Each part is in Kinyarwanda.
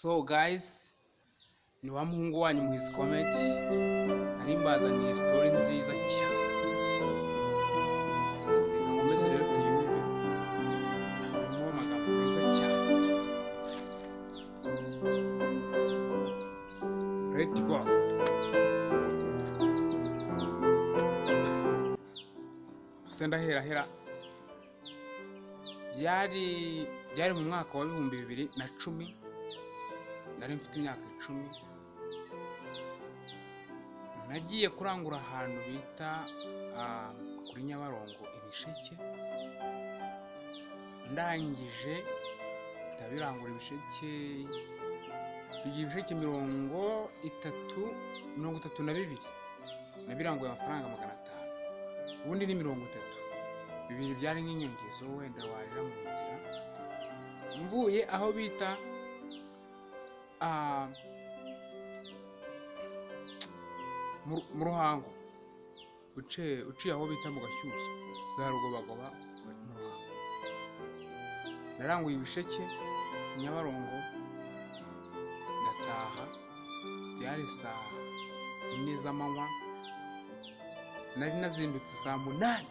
So guys, ni wa muhungu wanyu mu comment nari mbazaniye story nziza cyane. Reka nkomeze rero tuyumve. Harimo amagambo meza cyane. Let's go. Senda hera byari mu mwaka wa 2010. Nari mfite imyaka 10. Nagiye kurangura ahantu bita kuri Nyabarongo ibisheke. Ndangije ndabirangura ibisheke, tugiye ibisheke 32 nabiranguye amafaranga 500. Ubundi ni 30. Bibiri byari nk'inyongezo wenda warira mu nzira. Mvuye aho bita mu Ruhango, uciye aho bita mu Gashyushya bwa Rugobagoba mu Ruhango. Naranguye ibisheke Nyabarongo ndataha. Byari saa 4 z'amanywa. Nari nazindutse saa 8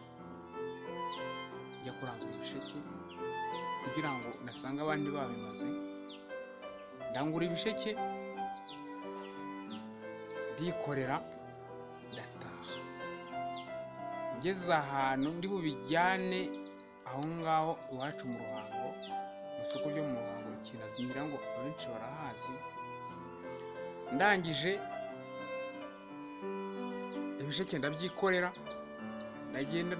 njya kurangura ibisheke kugira ngo nasanga abandi babimaze. Ndangura ibisheke ndikorera ndataha. Ngeze ahantu ndi bubijyane aho ngaho iwacu mu Ruhango, mu isoko ryo mu Ruhango Kinazingira ngo abenshi barahazi. Ndangije ibisheke ndabyikorera ndagenda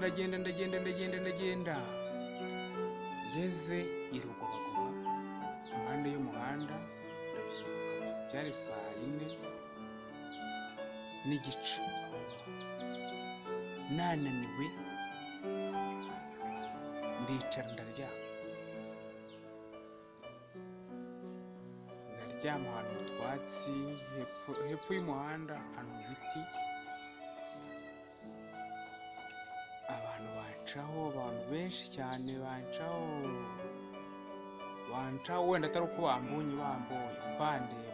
ngeze i Rugobagoba impande y'umuhanda. Byari saa 4:30. Nananiwe ndicara ndaryama ahantu mu twatsi hepfo y'umuhanda ahantu mu biti. Abantu bancaho, abantu benshi cyane bancaho wenda atari uko bambonye bandeba.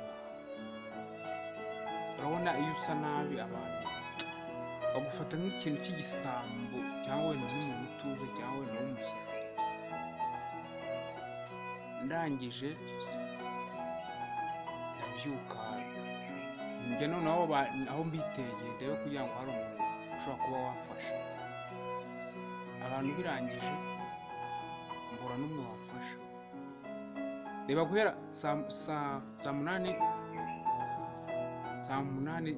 Urabona iyo usa nabi abantu bagufata nk'ikintu cy'igisambo cyangwa wenda nk'umuntu utuje cyangwa wenda w'umusazi. Ndangije ndabyuka njya noneho aho mbitegeye ndebe kugira ngo hari umuntu ushobora kuba wafasha. Abantu birangije mbura n'umwe wafasha. Reba guhera saa 8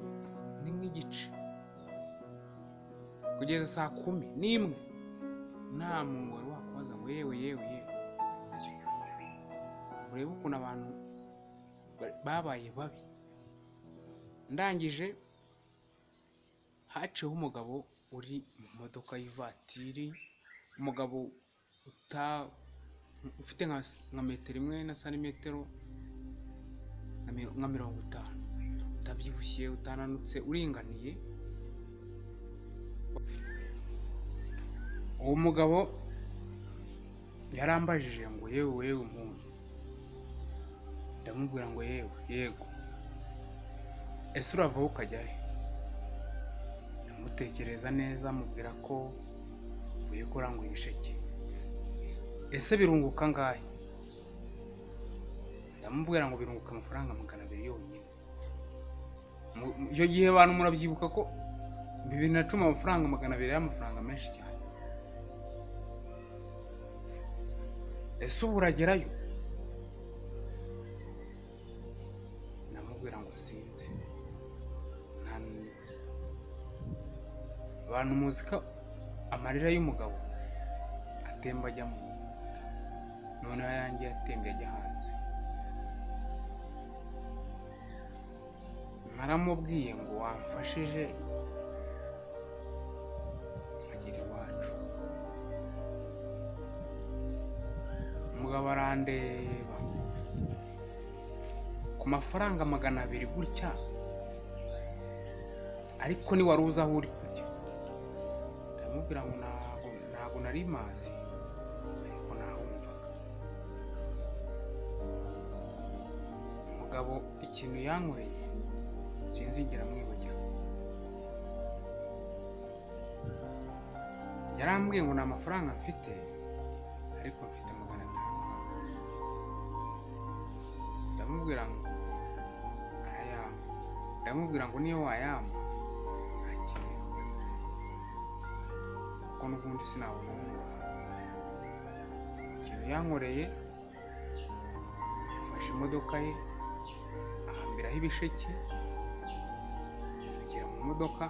ni nk'igice kugeza saa 11 nta muntu wari wakubaza ngo yewe. Urebe ukuntu abantu babaye babi. Ndangije haciyeho umugabo uri mu modoka y'ivatiri, umugabo ufite nka metero imwe na santimetero nka 50, utabyibushye, utananutse, uringaniye. Uwo mugabo yarambajije ngo yewe umuntu. Ndamubwira ngo yego. Ese urava ukajya he? Ndamutekereza neza mubwira ko uvuye kurangura ibisheke. Ese birunguka ngahe? Ndamubwira ngo birunguka amafaranga 200 yonyine. Iyo gihe abantu murabyibuka ko 2010 amafaranga 200 y'amafaranga menshi cyane. Ese ubu uragerayo? Ndamubwira ngo sinzi. Abantu muzika amarira y'umugabo atemba ajya mu nda, none ayanjye yatembye ajya hanze. Naramubwiye ngo wamfashije nkagera iwacu. Umugabo arandeba ku mafaranga 200 gutya, ariko ni wari uzi aho uri kujya. Ndamubwira ngo ntabwo nari mazi, ariko nahumvaga. mugabo ikintu yankoreye sinzigera mwibagirwa. Yarambwiye ngo nta mafaranga mfite, ariko mfite 500. Ndamubwira ngo arayampa. Ndamubwira ngo niyo wayampa ntakibazo, kuko n'ubundi sinabona umwanya. Ikintu yankoreye, yafashe imodoka ye ahambiraho ibisheke, tugera mu modoka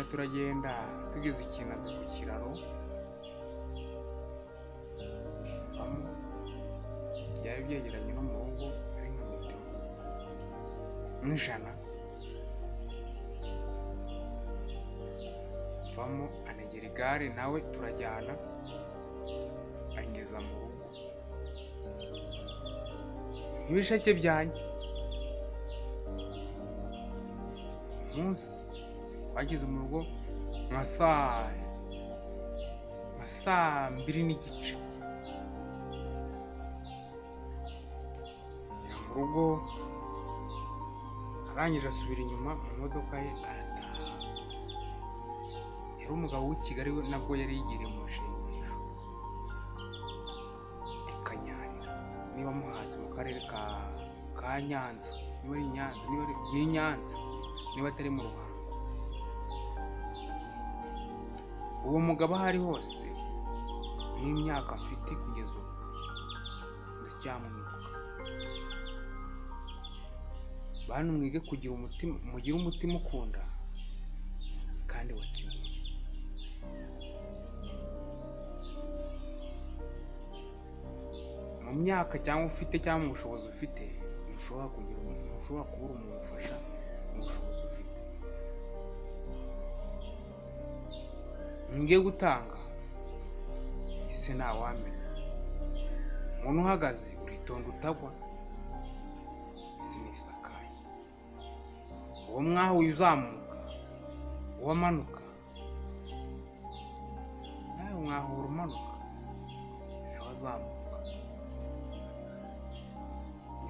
turagenda tugeze Kinazi ku kiraro, vamo byari byegeranye no mu rugo, ari nka metero nk'ijana. Vamo anegera igare, nawe turajyana angeza mu rugo nk'ibisheke byanjye. Umunsi twageze mu rugo nka saa 2:30. Mu rugo arangije asubira inyuma mu modoka ye arataha. Yari umugabo w'i Kigali, we nabwo yari yigiriye mu mashengesho i Kanyarira, niba muhazi, mu karere ka Nyanza, niba ari Nyanza, niba ari Nyanza, niba atari mu Ruhango. Uwo mugabo aho ari hose n'imyaka mfite kugeza ubu ndacyamwibuka. Bantu mwige kugira umutima, mugire umutima ukunda kandi wakinnye. Mu myaka cyangwa ufite cyangwa mu bushobozi ufite, ntushobora kubura umuntu ufasha mu bushobozi ufite. Ngiye gutanga ese ntawamenya. Umuntu uhagaze uritonda utagwa, isi nisakaye. Uwo mwahuye uzamuka, uwo amanuka nawe mwahura umanuka, nawe azamuka.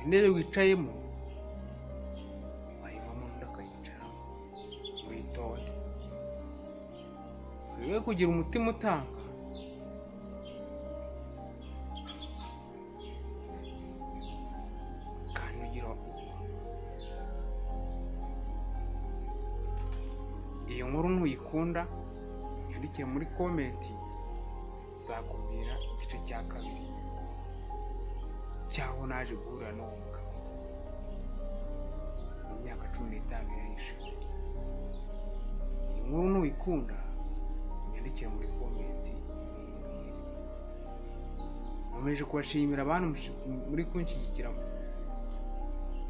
Intebe wicayemo wayivamo undi akayicaramo, witonde. Wiwe kugira umutima utanga kandi ugira ubuntu. Iyo nkuru ntuyikunda, nyandikire muri komenti, nzakubwira igice cya kabiri cyaho naje guhurira n'uwo mugabo mu myaka 15 yari ishize. Iyo nkuru ntuyikunda, nyandikire muri komenti. Nkomeje kubashimira abantu muri kunshyigikira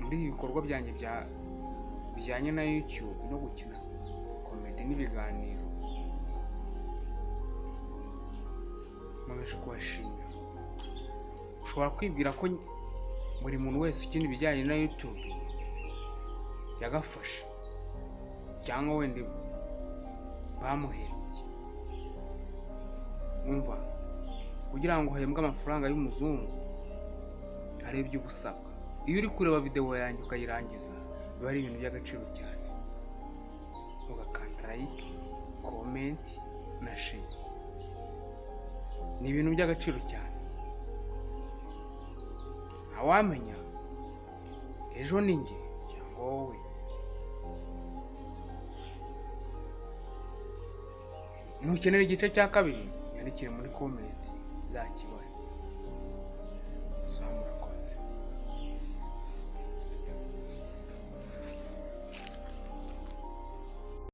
muri ibi bikorwa byanjye bijyanye na YouTube no gukina komedi n'ibiganiro. Nkomeje kubashimira. Ushobora kwibwira ko buri muntu wese ukina ibijyanye na YouTube yagafashe, cyangwa wenda bamuhembye. Umva, kugira ngo uhembwe amafaranga y'umuzungu hari ibyo ubusabwa. Iyo uri kureba video yanjye ukayirangiza, biba ari ibintu by'agaciro cyane. Ugakanda like, comment na share. Ni ibintu by'agaciro cyane. Ntawamenya ejo ni njye cyangwa wowe. Nukenera igice cya kabiri, nyandikire muri komenti, nzakibona. Samura.